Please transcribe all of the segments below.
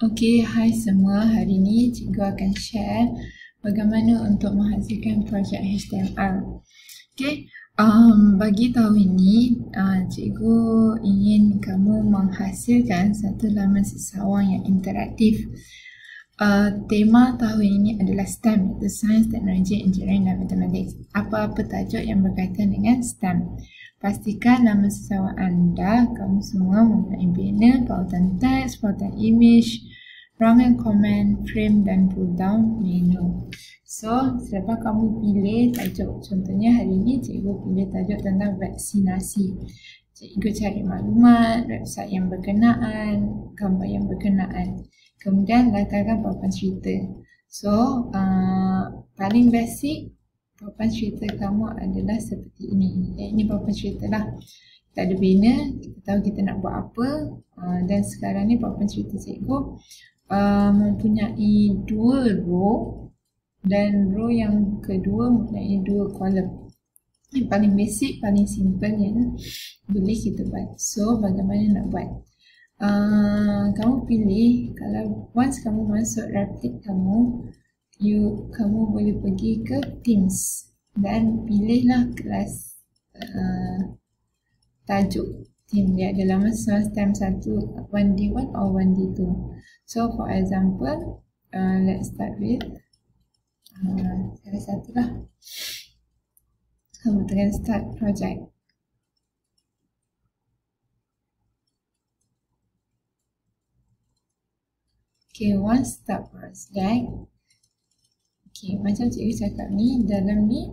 Okey, hai semua. Hari ni cikgu akan share bagaimana untuk menghasilkan projek HTML. Okey, bagi tahun ini, cikgu ingin kamu menghasilkan satu laman sesawang yang interaktif. Tema tahun ini adalah STEM, iaitu Science, Technology, Engineering dan Mathematics. Apa-apa tajuk yang berkaitan dengan STEM. Pastikan laman sesawang anda, kamu semua mempunyai banner, pautan teks, pautan image, rangan komen, frame dan pull down menu. So, selepas kamu pilih tajuk, contohnya hari ini cikgu pilih tajuk tentang vaksinasi. Cikgu cari maklumat, website yang berkenaan, gambar yang berkenaan. Kemudian letakkan papan cerita. So, paling basic papan cerita kamu adalah seperti ini. Ini papan cerita lah. Kita ada banner, kita tahu kita nak buat apa. Dan sekarang ni papan cerita cikgu mempunyai 2 row dan row yang kedua mempunyai 2 kolom. Yang paling basic, paling simple yang boleh kita buat. So, bagaimana nak buat? Kamu pilih, kalau once kamu masuk Replit kamu boleh pergi ke Themes dan pilihlah kelas tajuk theme dia ada laman STEM 1 1D1 or 1D2. So for example, let's start with salah satu lah. Kamu tekan start project. Okay, once start project, okay, macam cikgu cakap ni, dalam ni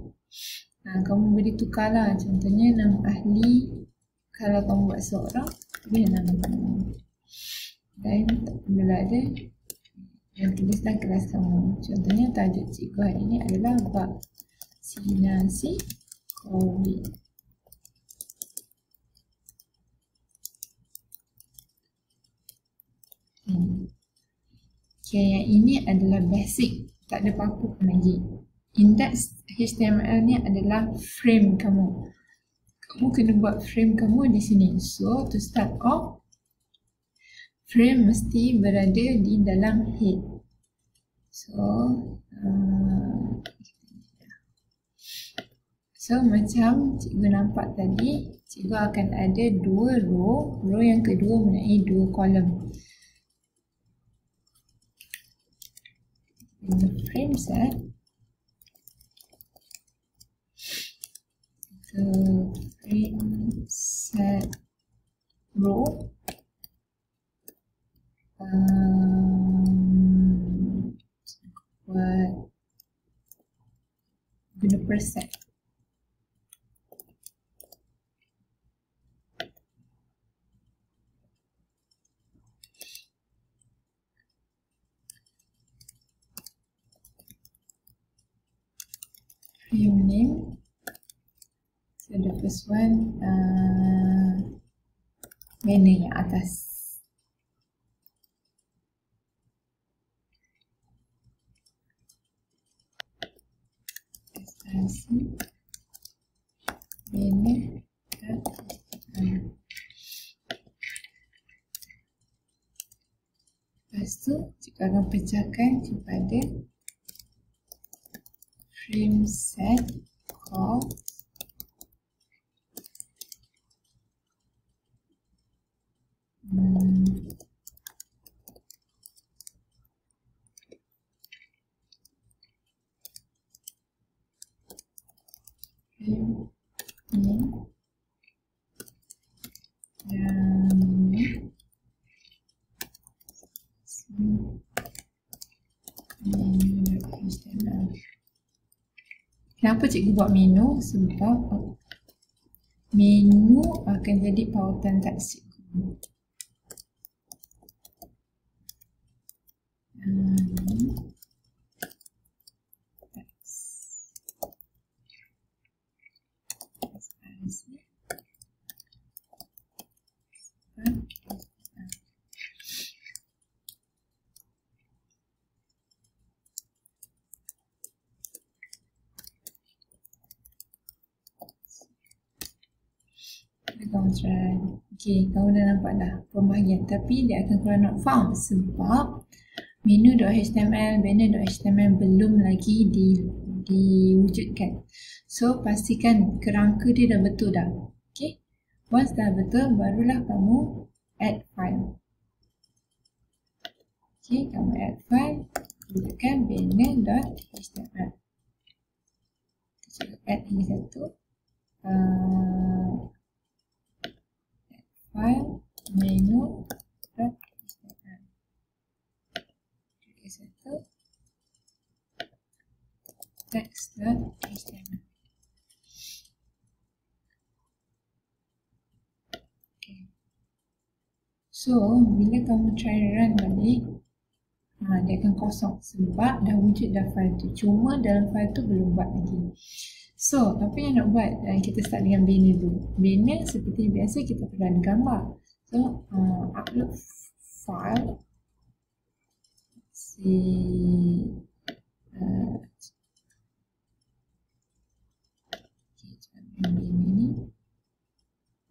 kamu boleh tukar lah. Contohnya nama ahli, kalau kamu buat seorang, tulis nama kamu. Dan tak perlu ada yang tulislah kelas kamu. Contohnya tajuk cikgu hari ni adalah vaksinasi COVID. Okay, yang ini adalah basic, tak ada apa-apa pun lagi. Index HTML ni adalah frame kamu. Kamu kena buat frame kamu di sini. So, to start off, frame mesti berada di dalam head. So macam cikgu nampak tadi, cikgu akan ada 2 row. Row yang kedua mempunyai 2 kolom. Frame set. Frame set row. Buat guna perset. Frame name. So the first one, banner yang atas. Banner dan lepas tu cikgu akan pecahkan kepada frame set call Kenapa cikgu buat menu? Sebab menu akan jadi pautan teks cikgu. run. Okay, kamu dah nampak dah pembahagian, tapi dia akan keluar not found sebab menu.html, banner.html belum lagi diwujudkan. So, pastikan kerangka dia dah betul dah. Okay, once dah betul, barulah kamu add file. Okay, kamu add file, wujudkan banner.html. Kita add ini satu. Add file, menu.html. Satu text.html. Okay. So, bila kamu try run balik, dia akan kosong sebab dah wujud dah file tu. Cuma dalam file tu belum buat lagi. So, apa yang nak buat? Kita start dengan banner dulu. Banner seperti biasa kita perlu ada gambar. So, upload file.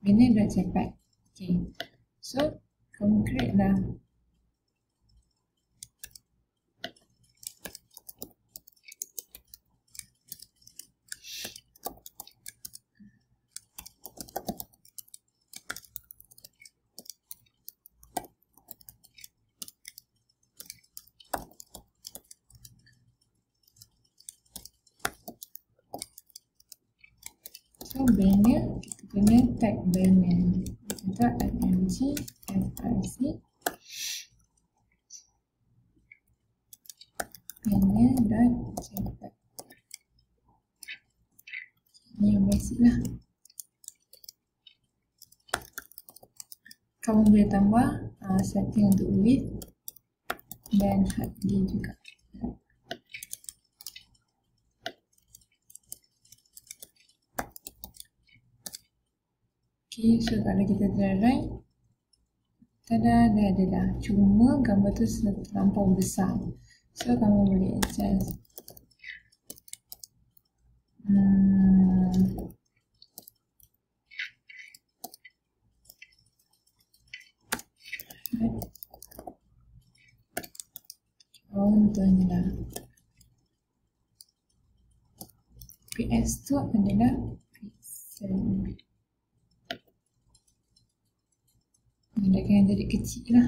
Banner.jpg. Okay. So, kamu create lah. So, banner, kita kena tag banner. Kita img fic banner.jpg. Ini yang basic lah. Kamu boleh tambah setting untuk width dan height dia juga. Okay, so kalau kita try, tada, dah ada dah. Cuma gambar tu terlampau besar. So, kamu boleh adjust. Contohnya lah. PS tu adalah pixel. Dia akan jadi kecil lah.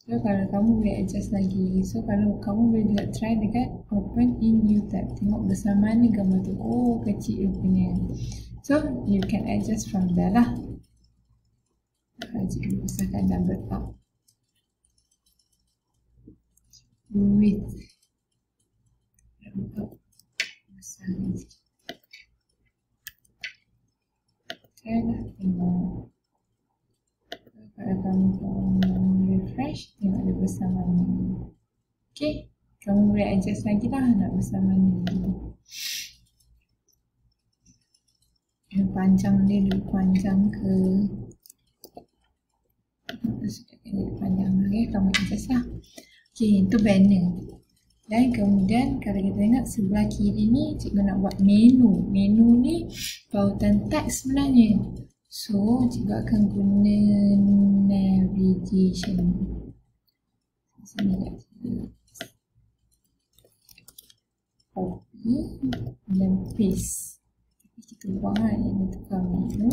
So, kalau kamu boleh adjust lagi. So, kalau kamu boleh juga try dekat open in new tab. Tengok besar mana gambar tu. Oh, kecil punya. So, you can adjust from there lah. Jika besarkan double up. Width. Double up. Besar lagi. Try lah. Tengok. Kalau kamu refresh, tengok dia besar mana. Okay, kamu boleh adjust lagi lah nak besar mana lagi. Yang panjang dia lebih panjang ke. Sudah kena lebih panjang. Okay, kamu adjust lah. Okay, itu banner. Dan kemudian kalau kita tengok sebelah kiri ni, cikgu nak buat menu. Menu ni pautan teks sebenarnya. So, cikgu akan guna navigation. Sini kat sini. Copy dan paste. Tapi kita buang lah yang tukar menu.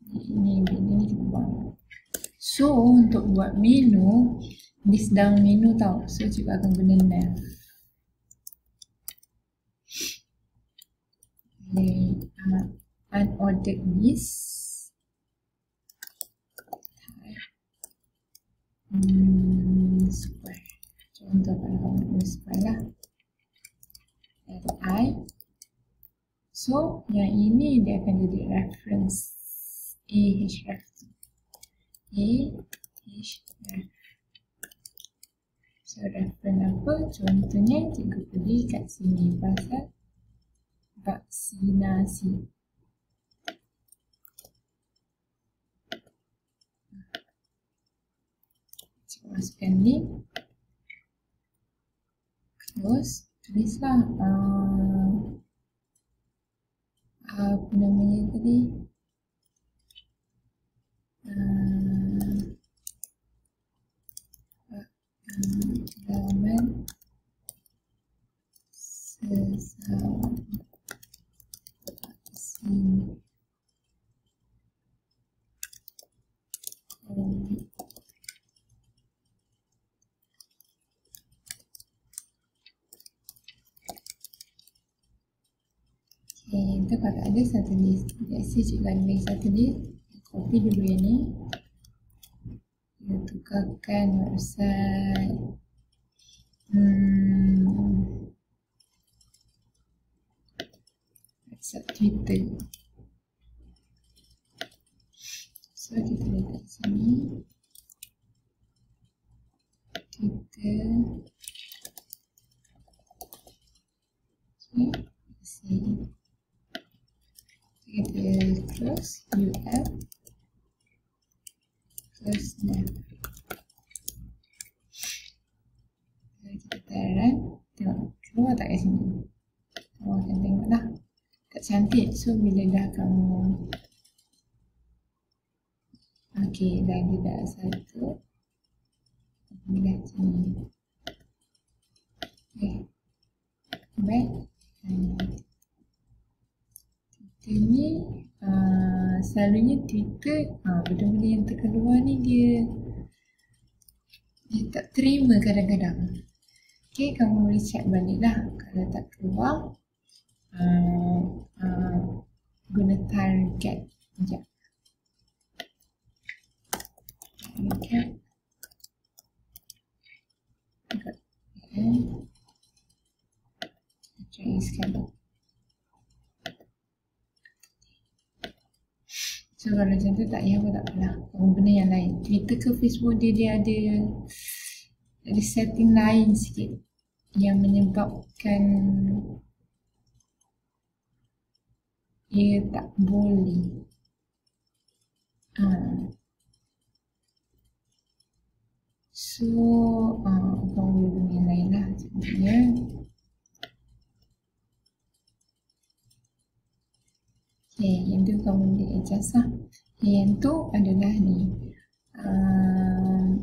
Ini kita buang. So, untuk buat menu, list down menu tau. So, cikgu akan guna nav. Unordered list. Square. Contoh kalau kamu guna square lah. Li. So, yang ini dia akan jadi reference. Ahref. So, reference apa? Contohnya, cikgu pergi kat sini pasal vaksinasi. Cikgu masukkan link. Close. Tulislah tadi halaman sesama sini. Itu kalau tak ada satu list, let's say cikgu ada lagi satu list, copy dulu yang ni, kita tukarkan website website Twitter. So kita letak sini Twitter. Okay, see. Kita close UF, close nav. Kita run, tengok keluar tak kat sini. Kamu akan tengok lah, tak cantik. So bila dah kamu okey, lagi dah satu, bila sini. Okay, baik. Ini selalunya Twitter, benda-benda yang terkeluar ni dia tak terima kadang-kadang. Okay, kamu boleh check balik lah. Kalau tak keluar, guna target. Sekejap. Target. Okay. Try sekali. So kalau macam tu tak payah pun tak apalah. Kamu benda yang lain. Twitter ke Facebook dia ada setting lain sikit yang menyebabkan ia tak boleh. So kamu boleh benda yang lain lah. Contohnya okay, yang tu kamu boleh adjust lah. Yang tu adalah ni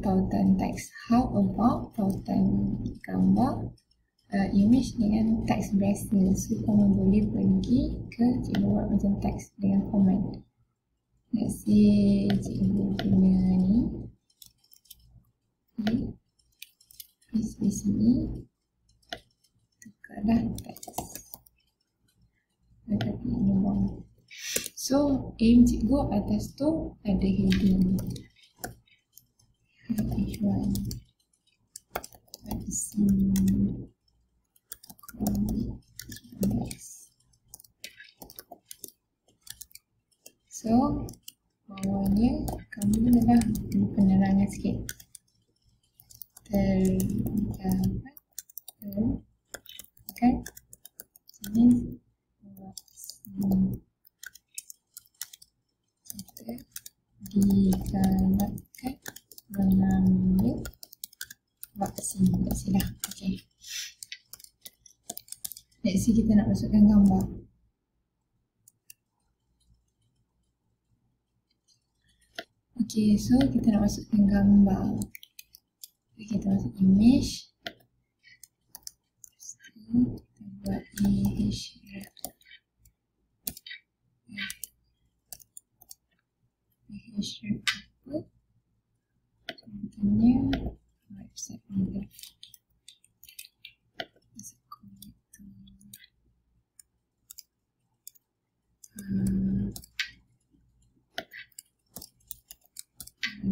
tautan teks. How about tautan gambar image dengan teks biasa. So kamu boleh pergi ke cikgu buat macam teks dengan komen. Let's say cikgu punya ni di sini tukarlah teks. Tapi ini bawah. So, aim cikgu atas tu ada heading H1 so, bawahnya kamu adalah penerangan sikit. Terdapat okay. Sini digalakkan mengambil vaksin. Dah. Okay. Let's see kita nak masukkan gambar. Okay, so kita nak masukkan gambar. Kita masuk image. Kita buat image. Apa? Contohnya website ni.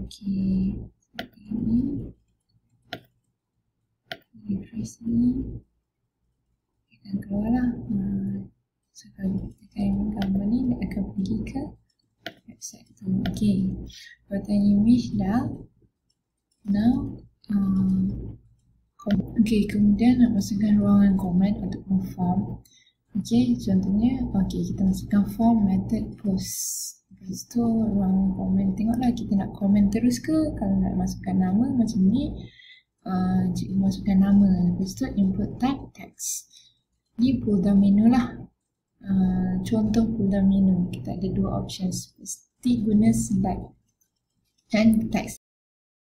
Okay, ini refresh ni akan keluar lah. So kalau kita tekan gambar ni, dia akan pergi ke website tu. Okay, buatan image dah. Now okay, kemudian nak masukkan ruangan komen ataupun form. Okay, contohnya kita masukkan form method post. Lepas tu ruangan komen, tengoklah kita nak komen terus ke. Kalau nak masukkan nama macam ni, cikgu masukkan nama. Lepas tu input type text. Ni pull down menu lah. contoh pula menu, kita ada dua options. Mesti guna select dan text.